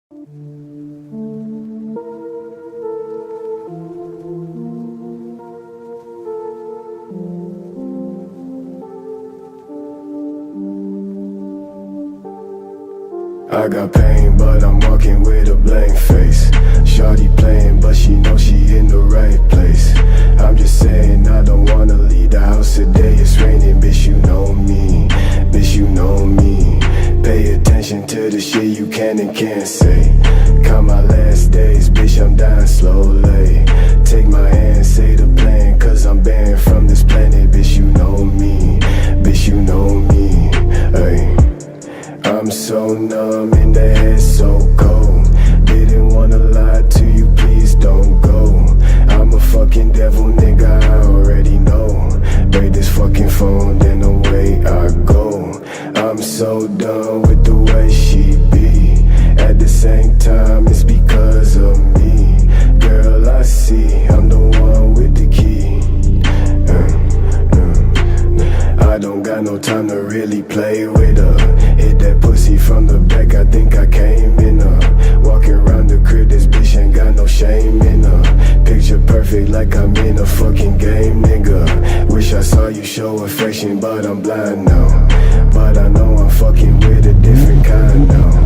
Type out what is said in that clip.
I got pain, but I'm walking with a blank face. Shawty playing, but she knows she in the right place. I'm just saying I don't wanna leave the house today. It's raining, bitch, you know me. Bitch, you know me. Pay attention to the shit you can and can't say. Count my last days, bitch, I'm dying slowly. Take my hand, say the plan, cause I'm banned from this planet. Bitch, you know me. Bitch, you know me. Ay. I'm so numb in the head, so cold. Didn't wanna lie to you, please don't go. I'm a fucking devil, nigga, I already know. Break this fucking phone, then away I go. I'm so done with the way she be. At the same time, it's because of me. Girl, I see, I'm the one with the key. I don't got no time to really play with her. Hit that pussy from the back, I think I came in her. Walking around the crib, this bitch ain't got no shame in her. Picture perfect like I'm in a fucking game, nigga. Wish I saw you show affection, but I'm blind now. But I know I'm fucking with a different kind now.